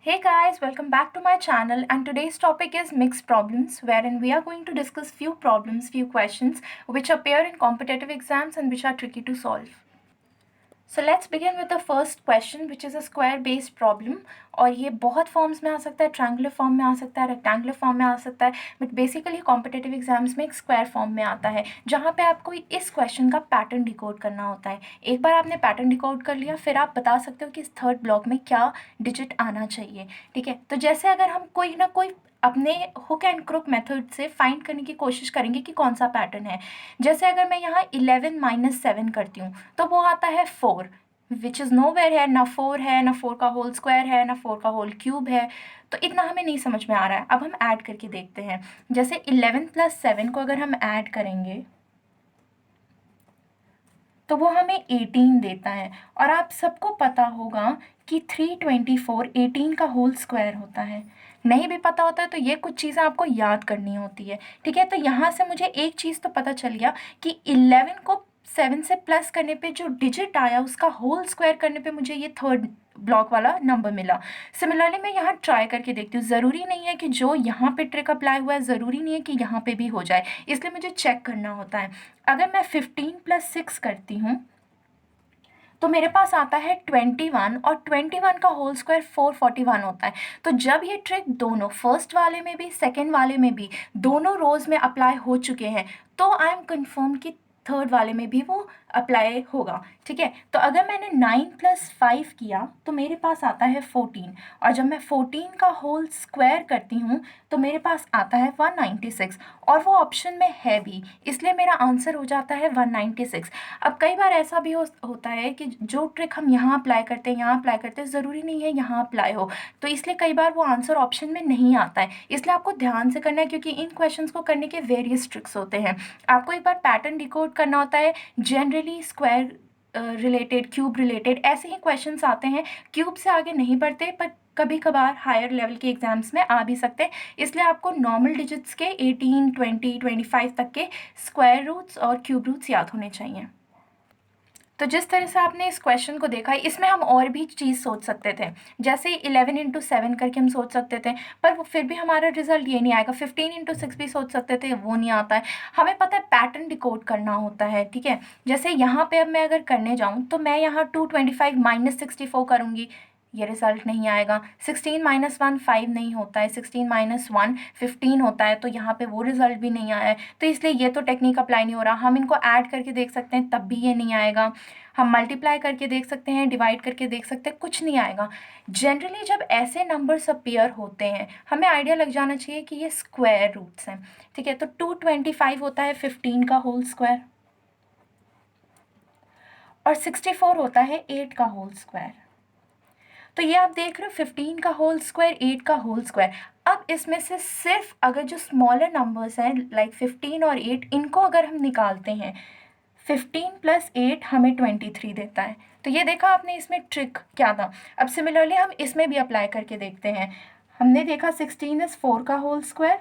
Hey guys, welcome back to my channel, and today's topic is mixed problems, wherein we are going to discuss few problems, few questions which appear in competitive exams and which are tricky to solve. So let's begin with the first question, which is a square based problem. और ये बहुत forms में आ सकता है, triangular form में आ सकता है, rectangular form में आ सकता है, बट बेसिकली कॉम्पिटेटिव एग्जाम्स में एक स्क्वायर फॉर्म में आता है, जहाँ पे आपको इस क्वेश्चन का पैटर्न डिकोड करना होता है। एक बार आपने पैटर्न डिकोड कर लिया, फिर आप बता सकते हो कि इस थर्ड ब्लॉक में क्या डिजिट आना चाहिए। ठीक है, तो जैसे अगर हम कोई ना कोई अपने हुक एंड क्रुक मेथड से फाइंड करने की कोशिश करेंगे कि कौन सा पैटर्न है। जैसे अगर मैं यहाँ 11 - 7 करती हूँ तो वो आता है 4, विच इज़ नो वेयर है, ना 4 है, ना 4 का होल स्क्वायर है, ना 4 का होल क्यूब है। तो इतना हमें नहीं समझ में आ रहा है। अब हम ऐड करके देखते हैं। जैसे 11 + 7 को अगर हम ऐड करेंगे तो वो हमें 18 देता है। और आप सबको पता होगा कि 324 18 का होल स्क्वायर होता है। नहीं भी पता होता है तो ये कुछ चीज़ें आपको याद करनी होती है। ठीक है, तो यहाँ से मुझे एक चीज़ तो पता चल गया कि 11 को 7 से प्लस करने पे जो डिजिट आया उसका होल स्क्वायर करने पे मुझे ये थर्ड ब्लॉक वाला नंबर मिला। सिमिलरली मैं यहाँ ट्राई करके देखती हूँ। ज़रूरी नहीं है कि जो यहाँ पे ट्रिक अप्लाई हुआ है ज़रूरी नहीं है कि यहाँ पे भी हो जाए, इसलिए मुझे चेक करना होता है। अगर मैं 15 + 6 करती हूँ तो मेरे पास आता है 21, और 21 का होल स्क्वायर 441 होता है। तो जब ये ट्रिक दोनों फर्स्ट वाले में भी सेकंड वाले में भी दोनों रोज में अप्लाई हो चुके हैं, तो आई एम कन्फर्म कि थर्ड वाले में भी वो अप्लाई होगा। ठीक है, तो अगर मैंने 9 + 5 किया तो मेरे पास आता है 14, और जब मैं 14 का होल स्क्वायर करती हूँ तो मेरे पास आता है 196, और वो ऑप्शन में है भी, इसलिए मेरा आंसर हो जाता है 196। अब कई बार ऐसा भी होता है कि जो ट्रिक हम यहाँ अप्लाई करते हैं, यहाँ अप्लाई करते हैं, ज़रूरी नहीं है यहाँ अप्लाई हो, तो इसलिए कई बार वो आंसर ऑप्शन में नहीं आता है। इसलिए आपको ध्यान से करना है, क्योंकि इन क्वेश्चंस को करने के वेरियस ट्रिक्स होते हैं। आपको एक बार पैटर्न डिकोड करना होता है। Generally square related, cube related ऐसे ही क्वेश्चंस आते हैं। क्यूब से आगे नहीं बढ़ते, पर कभी कभार हायर लेवल के एग्जाम्स में आ भी सकते हैं। इसलिए आपको नॉर्मल डिजिट्स के 18, 20, 25 तक के स्क्वायर रूट्स और क्यूब रूट्स याद होने चाहिए। तो जिस तरह से आपने इस क्वेश्चन को देखा, इसमें हम और भी चीज़ सोच सकते थे। जैसे 11 × 7 करके हम सोच सकते थे, पर वो फिर भी हमारा रिजल्ट ये नहीं आएगा। 15 × 6 भी सोच सकते थे, वो नहीं आता है। हमें पता है पैटर्न डिकोड करना होता है। ठीक है, जैसे यहाँ पे अब मैं अगर करने जाऊँ तो मैं यहाँ 225 - 64 करूँगी, ये रिजल्ट नहीं आएगा। 16 - 1 5 नहीं होता है, 16 - 1 15 होता है, तो यहाँ पे वो रिजल्ट भी नहीं आया है। तो इसलिए ये तो टेक्निक अप्लाई नहीं हो रहा। हम इनको ऐड करके देख सकते हैं, तब भी ये नहीं आएगा। हम मल्टीप्लाई करके देख सकते हैं, डिवाइड करके देख सकते हैं, कुछ नहीं आएगा। जनरली जब ऐसे नंबर्स अपीयर होते हैं, हमें आइडिया लग जाना चाहिए कि ये स्क्वायर रूट्स हैं। ठीक है, तो 225 होता है 15 का होल स्क्वायर, और 64 होता है 8 का होल स्क्वायर। तो ये आप देख रहे हो, 15 का होल स्क्वायर, 8 का होल स्क्वायर। अब इसमें से सिर्फ अगर जो स्मॉलर नंबर्स हैं लाइक 15 और 8, इनको अगर हम निकालते हैं, 15 + 8 हमें 23 देता है। तो ये देखा आपने, इसमें ट्रिक क्या था। अब सिमिलरली हम इसमें भी अप्लाई करके देखते हैं। हमने देखा 16 इज़ 4 का होल स्क्वायर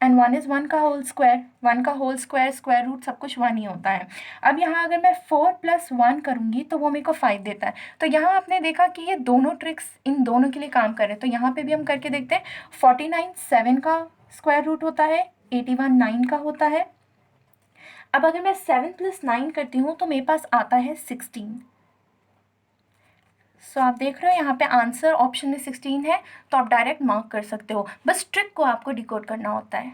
एंड 1 इज़ 1 का होल स्क्वायर। 1 का होल स्क्वायर, स्क्वायर रूट सब कुछ 1 ही होता है। अब यहाँ अगर मैं 4 + 1 करूँगी तो वो मेरे को 5 देता है। तो यहाँ आपने देखा कि ये दोनों ट्रिक्स इन दोनों के लिए काम कर रहे हैं। तो यहाँ पे भी हम करके देखते हैं। 49 7 का स्क्वायर रूट होता है, 81 9 का होता है। अब अगर मैं 7 + 9 करती हूँ तो मेरे पास आता है 16। सो आप देख रहे हो यहाँ पे आंसर ऑप्शन में 16 है, तो आप डायरेक्ट मार्क कर सकते हो। बस ट्रिक को आपको डिकोड करना होता है।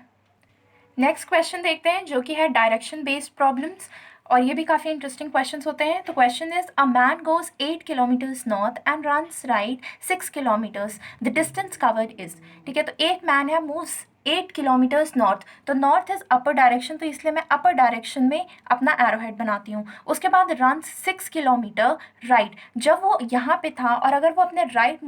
नेक्स्ट क्वेश्चन देखते हैं, जो कि है डायरेक्शन बेस्ड प्रॉब्लम्स, और ये भी काफ़ी इंटरेस्टिंग क्वेश्चंस होते हैं। तो question is, a man goes 8 kilometres north and runs right 6 kilometres, the distance covered is. ठीक है, तो एक मैन है, मूव्स 8 किलोमीटर्स नॉर्थ, तो नॉर्थ इज अपर डायरेक्शन, तो इसलिए मैं अपर डायरेक्शन में अपना एरो हेड बनाती हूँ। उसके बाद रन 6 किलोमीटर राइट, जब वो यहाँ पे था और अगर वो अपने राइट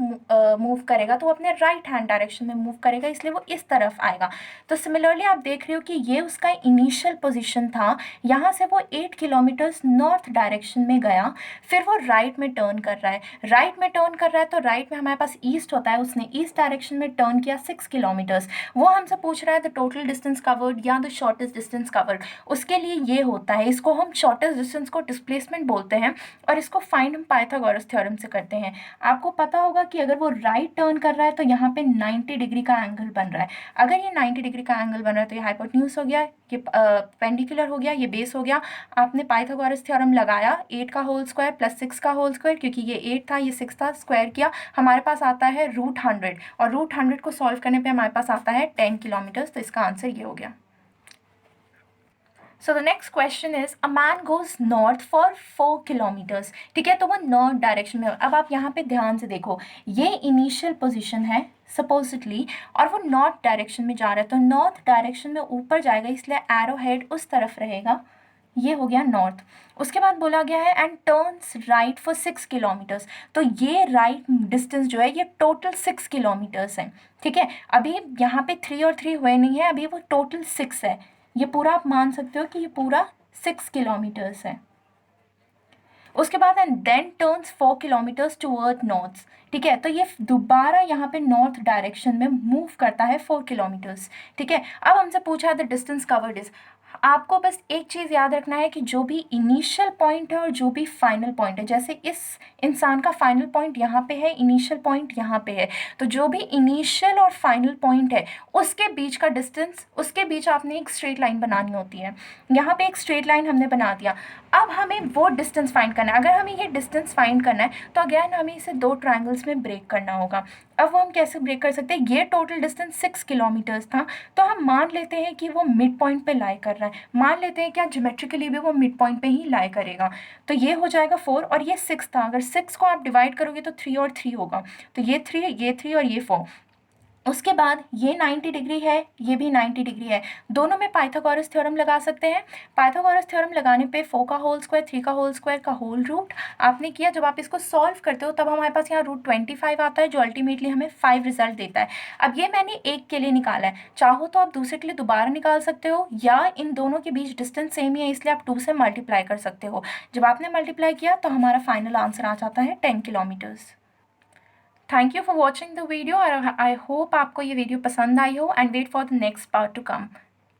मूव करेगा तो वो अपने राइट हैंड डायरेक्शन में मूव करेगा, इसलिए वो इस तरफ आएगा। तो सिमिलरली आप देख रहे हो कि ये उसका इनिशियल पोजीशन था। यहाँ से वो 8 किलोमीटर्स नॉर्थ डायरेक्शन में गया, फिर वो राइट में टर्न कर रहा है। राइट में टर्न कर रहा है तो राइट में हमारे पास ईस्ट होता है, उसने ईस्ट डायरेक्शन में टर्न किया 6 किलोमीटर्स। वो हम हमसे पूछ रहा है द टोटल डिस्टेंस कवर्ड या द शॉर्टेस्ट डिस्टेंस कवर्ड, उसके लिए ये होता है, इसको हम शॉर्टेस्ट डिस्टेंस को डिस्प्लेसमेंट बोलते हैं और इसको फाइंड हम पाइथागोरस थ्योरम से करते हैं। आपको पता होगा कि अगर वो राइट टर्न कर रहा है तो यहाँ पे 90 डिग्री का एंगल बन रहा है। अगर ये 90 डिग्री का एंगल बन रहा है तो ये हाइपोटेन्यूज हो गया, ये पेंडिकुलर हो गया, ये बेस हो गया। आपने पाइथागोरस थ्योरम लगाया 8 का होल स्क्वायर प्लस 6 का होल स्क्वायर, क्योंकि ये 8 था ये 6 था, स्क्वायर किया, हमारे पास आता है √100 और √100 को सॉल्व करने पे हमारे पास आता है 10 किलोमीटर्स। तो इसका आंसर ये हो गया। So the next question is a man goes north for 4 kilometres. ठीक है, तो वो नॉर्थ डायरेक्शन में। अब आप यहाँ पे ध्यान से देखो, ये इनिशियल पोजीशन है सपोजिटली और वो नॉर्थ डायरेक्शन में जा रहा है, तो नॉर्थ डायरेक्शन में ऊपर जाएगा, इसलिए एरो हेड उस तरफ रहेगा। ये हो गया नॉर्थ। उसके बाद बोला गया है and turns right for 6 kilometres. तो ये राइट डिस्टेंस जो है ये टोटल 6 किलोमीटर्स है। ठीक है, अभी यहाँ पे 3 और 3 हुए नहीं है, अभी वो टोटल 6 है। ये पूरा आप मान सकते हो कि ये पूरा 6 किलोमीटर्स है। उसके बाद and then turns 4 kilometres toward north. ठीक है, तो ये दोबारा यहाँ पे नॉर्थ डायरेक्शन में मूव करता है 4 किलोमीटर्स। ठीक है, अब हमसे पूछा है द डिस्टेंस कवर्ड इज। आपको बस एक चीज़ याद रखना है कि जो भी इनिशियल पॉइंट है और जो भी फाइनल पॉइंट है, जैसे इस इंसान का फाइनल पॉइंट यहाँ पे है, इनिशियल पॉइंट यहाँ पे है, तो जो भी इनिशियल और फाइनल पॉइंट है उसके बीच का डिस्टेंस, उसके बीच आपने एक स्ट्रेट लाइन बनानी होती है। यहाँ पे एक स्ट्रेट लाइन हमने बना दिया। अब हमें वो डिस्टेंस फाइंड करना है। अगर हमें ये डिस्टेंस फाइंड करना है तो अगेन हमें इसे 2 ट्रायंगल्स में ब्रेक करना होगा। अब वो हम कैसे ब्रेक कर सकते हैं, ये टोटल डिस्टेंस 6 किलोमीटर्स था, तो हम मान लेते हैं कि वो मिड पॉइंट पे लाई कर रहा है। मान लेते हैं क्या ज्योमेट्रिकली भी वो मिड पॉइंट पे ही लाई करेगा, तो ये हो जाएगा 4 और ये 6 था। अगर 6 को आप डिवाइड करोगे तो 3 और 3 होगा, तो ये 3 और ये 4। उसके बाद ये 90 डिग्री है, ये भी 90 डिग्री है। दोनों में पाइथागोरस थ्योरम लगा सकते हैं। पाइथागोरस थ्योरम लगाने पे 4 का होल स्क्वायर, 3 का होल स्क्वायर का होल रूट आपने किया। जब आप इसको सॉल्व करते हो तब हमारे पास यहाँ √25 आता है, जो अल्टीमेटली हमें 5 रिजल्ट देता है। अब ये मैंने एक के लिए निकाला है, चाहो तो आप दूसरे के लिए दोबारा निकाल सकते हो, या इन दोनों के बीच डिस्टेंस सेम ही है इसलिए आप 2 से मल्टीप्लाई कर सकते हो। जब आपने मल्टीप्लाई किया तो हमारा फाइनल आंसर आ जाता है 10 kilometres. Thank you for watching the video और आई होप आपको ये वीडियो पसंद आई हो and wait for the next part to come.